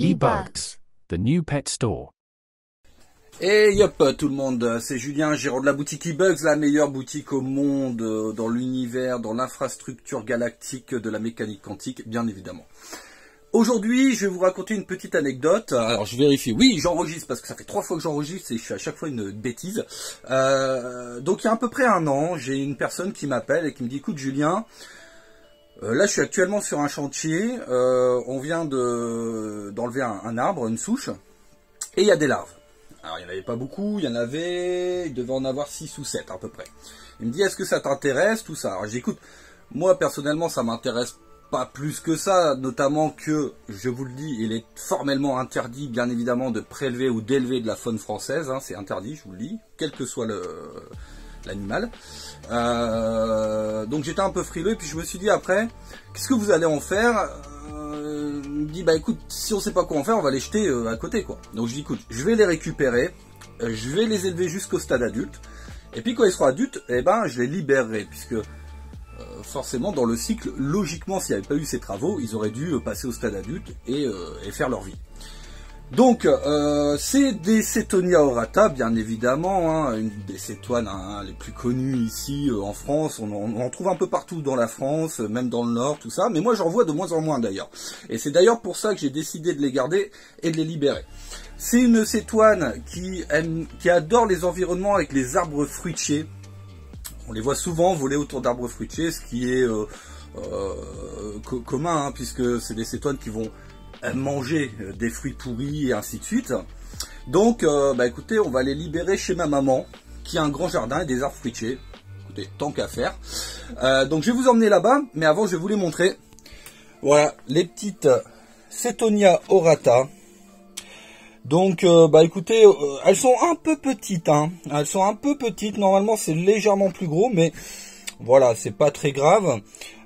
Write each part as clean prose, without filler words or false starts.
eBugs, the new pet store. Et yop tout le monde, c'est Julien, gérant de la boutique eBugs, la meilleure boutique au monde dans l'univers, dans l'infrastructure galactique de la mécanique quantique, bien évidemment. Aujourd'hui, je vais vous raconter une petite anecdote. Alors, je vérifie. Oui, j'enregistre parce que ça fait 3 fois que j'enregistre et je fais à chaque fois une bêtise. Donc, il y a à peu près un an, j'ai une personne qui m'appelle et qui me dit « Écoute, Julien, là, je suis actuellement sur un chantier. On vient d'enlever un arbre, une souche, et il y a des larves. Alors, il n'y en avait pas beaucoup. Il devait en avoir 6 ou 7 à peu près. Il me dit « Est-ce que ça t'intéresse, tout ça ?» Alors, je dis « Écoute, moi, personnellement, ça m'intéresse pas plus que ça, notamment que, je vous le dis, il est formellement interdit, bien évidemment, de prélever ou d'élever de la faune française, hein, c'est interdit, je vous le dis, quel que soit l'animal. Donc j'étais un peu frileux, et puis je me suis dit après, qu'est-ce que vous allez en faire? Il me dit, bah écoute, si on sait pas quoi en faire, on va les jeter à côté, quoi. Donc je dis, écoute, je vais les récupérer, je vais les élever jusqu'au stade adulte, et puis quand ils seront adultes, eh ben, je les libérerai, puisque forcément dans le cycle, logiquement s'il n'y avait pas eu ces travaux, ils auraient dû passer au stade adulte et faire leur vie. Donc c'est des Cetonia aurata, bien évidemment, hein, une des cétoines les plus connues ici en France, on en trouve un peu partout dans la France, même dans le Nord, tout ça, mais moi j'en vois de moins en moins d'ailleurs. Et c'est d'ailleurs pour ça que j'ai décidé de les garder et de les libérer. C'est une cétoine qui adore les environnements avec les arbres fruitiers. On les voit souvent voler autour d'arbres fruitiers, ce qui est commun, hein, puisque c'est des cétoines qui vont manger des fruits pourris et ainsi de suite. Donc, bah écoutez, on va les libérer chez ma maman, qui a un grand jardin et des arbres fruitiers. Écoutez, tant qu'à faire. Donc, je vais vous emmener là-bas, mais avant, je vais vous les montrer. Voilà, les petites Cetonia aurata. Donc, bah écoutez, elles sont un peu petites, hein. Elles sont un peu petites. Normalement, c'est légèrement plus gros, mais voilà, c'est pas très grave.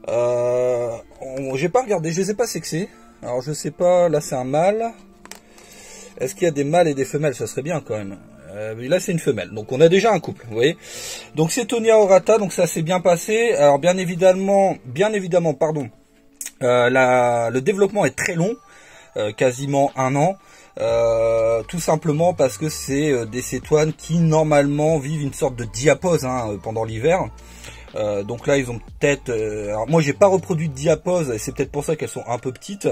J'ai pas regardé, je sais pas c'est que c'est. Alors, je sais pas. Là, c'est un mâle. Est-ce qu'il y a des mâles et des femelles? Ça serait bien quand même. Là, c'est une femelle. Donc, on a déjà un couple, vous voyez. Donc, Cetonia aurata. Donc, ça s'est bien passé. Alors, bien évidemment, pardon. Le développement est très long, quasiment 1 an. Tout simplement parce que c'est des cétoines qui normalement vivent une sorte de diapause, hein, pendant l'hiver. Donc là ils ont peut-être, alors moi j'ai pas reproduit de diapause et c'est peut-être pour ça qu'elles sont un peu petites,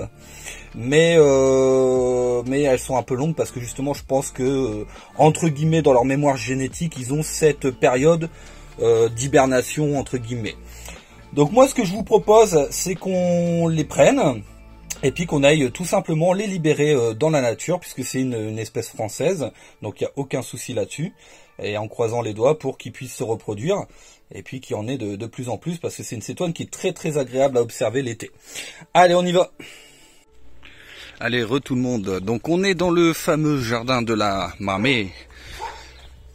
mais elles sont un peu longues parce que justement je pense que entre guillemets dans leur mémoire génétique ils ont cette période d'hibernation entre guillemets. Donc moi ce que je vous propose c'est qu'on les prenne et puis qu'on aille tout simplement les libérer dans la nature, puisque c'est une espèce française, donc il n'y a aucun souci là-dessus, et en croisant les doigts pour qu'ils puissent se reproduire, et puis qu'il y en ait de plus en plus, parce que c'est une cétoine qui est très très agréable à observer l'été. Allez, on y va. Allez, tout le monde, donc on est dans le fameux jardin de la mamie,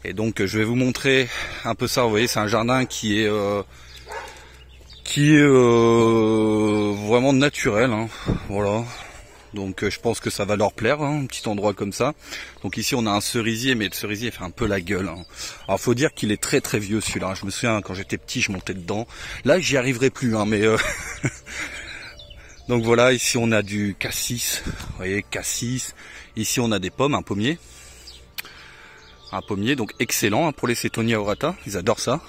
et donc je vais vous montrer un peu ça. Vous voyez, c'est un jardin qui est vraiment naturel, hein. Voilà, donc je pense que ça va leur plaire, hein, un petit endroit comme ça. Donc ici on a un cerisier, mais le cerisier fait un peu la gueule, hein. Alors faut dire qu'il est très très vieux celui-là, je me souviens quand j'étais petit je montais dedans, là j'y arriverai plus, hein, mais donc voilà, ici on a du cassis, vous voyez, cassis, ici on a des pommes, un pommier, donc excellent, hein, pour les Cetonia aurata, ils adorent ça.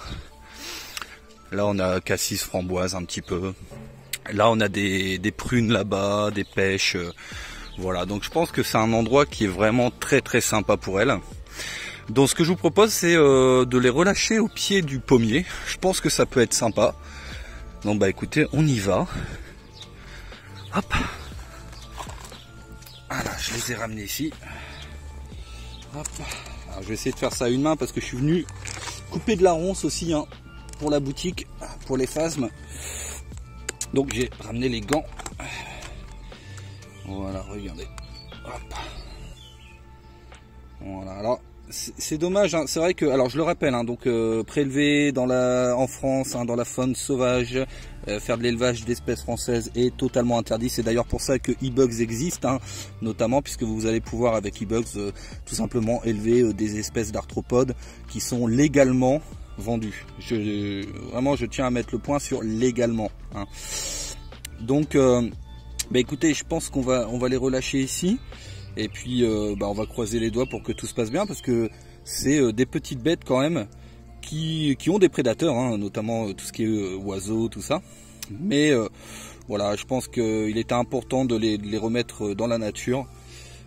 Là, on a cassis framboise un petit peu. Là, on a des prunes là-bas, des pêches. Voilà, donc je pense que c'est un endroit qui est vraiment très très sympa pour elles. Donc ce que je vous propose, c'est de les relâcher au pied du pommier. Je pense que ça peut être sympa. Donc bah écoutez, on y va. Hop. Voilà, je les ai ramenés ici. Hop. Alors, je vais essayer de faire ça à une main parce que je suis venu couper de la ronce aussi, hein, pour la boutique, pour les phasmes. Donc j'ai ramené les gants. Voilà, regardez. Hop. Voilà, alors c'est dommage, hein. C'est vrai que, alors je le rappelle, hein, donc prélever en France, hein, dans la faune sauvage, faire de l'élevage d'espèces françaises est totalement interdit. C'est d'ailleurs pour ça que eBugs existe, hein, notamment puisque vous allez pouvoir avec eBugs tout simplement élever des espèces d'arthropodes qui sont légalement vendus. Vraiment je tiens à mettre le point sur légalement, hein. Donc Bah écoutez, je pense qu'on va les relâcher ici. Et puis on va croiser les doigts pour que tout se passe bien, parce que c'est des petites bêtes quand même qui ont des prédateurs, hein, notamment tout ce qui est oiseaux, tout ça. Mais voilà, je pense qu'il était important de les remettre dans la nature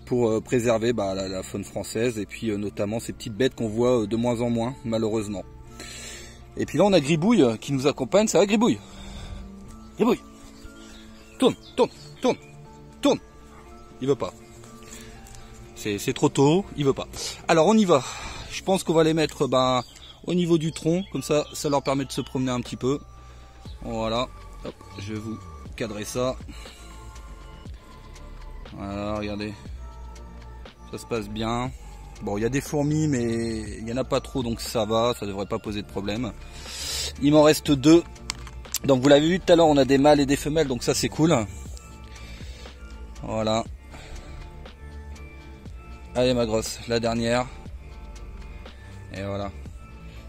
pour préserver la faune française, et puis notamment ces petites bêtes qu'on voit de moins en moins, malheureusement. Et puis là on a Gribouille qui nous accompagne. Ça va Gribouille? Gribouille, tourne, tourne, tourne, tourne. Il veut pas. C'est trop tôt, il veut pas. Alors on y va. Je pense qu'on va les mettre au niveau du tronc, comme ça leur permet de se promener un petit peu. Voilà. Hop, je vais vous cadrer ça. Voilà, regardez. Ça se passe bien. Bon, il y a des fourmis, mais il n'y en a pas trop, donc ça va, ça devrait pas poser de problème. Il m'en reste 2. Donc vous l'avez vu tout à l'heure, on a des mâles et des femelles, donc ça c'est cool. Voilà. Allez ma grosse, la dernière. Et voilà.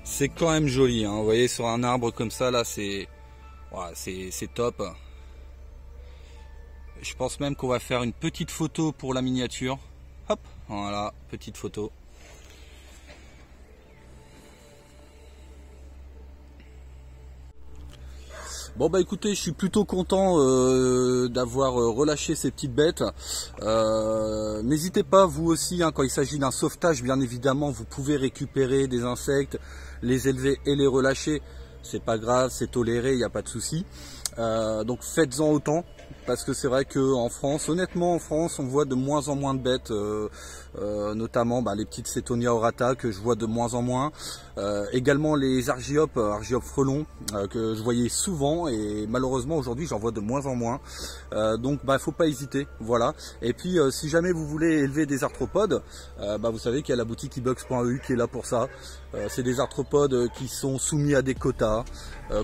C'est quand même joli, hein. Vous voyez, sur un arbre comme ça, là, c'est top. Je pense même qu'on va faire une petite photo pour la miniature. Hop, voilà, petite photo. Bon bah écoutez, je suis plutôt content d'avoir relâché ces petites bêtes. N'hésitez pas vous aussi, hein, quand il s'agit d'un sauvetage, bien évidemment, vous pouvez récupérer des insectes, les élever et les relâcher. C'est pas grave, c'est toléré, il n'y a pas de souci. Donc faites-en autant, parce que c'est vrai qu'en France, honnêtement en France, on voit de moins en moins de bêtes, notamment les petites Cetonia aurata que je vois de moins en moins. Également les Argiopes frelons que je voyais souvent, et malheureusement aujourd'hui j'en vois de moins en moins. Donc faut pas hésiter, voilà. Et puis si jamais vous voulez élever des arthropodes, vous savez qu'il y a la boutique ebox.eu qui est là pour ça. C'est des arthropodes qui sont soumis à des quotas,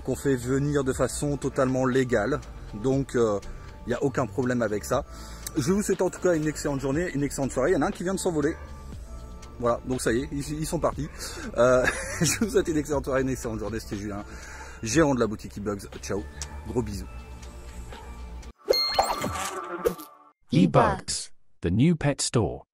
qu'on fait venir de façon totalement légale. Donc il n'y a aucun problème avec ça. Je vous souhaite en tout cas une excellente journée, une excellente soirée. Il y en a un qui vient de s'envoler. Voilà, donc ça y est, ils sont partis. Je vous souhaite une excellente soirée, une excellente journée. C'était Julien, gérant de la boutique eBugs. Ciao, gros bisous. eBugs, the new pet store.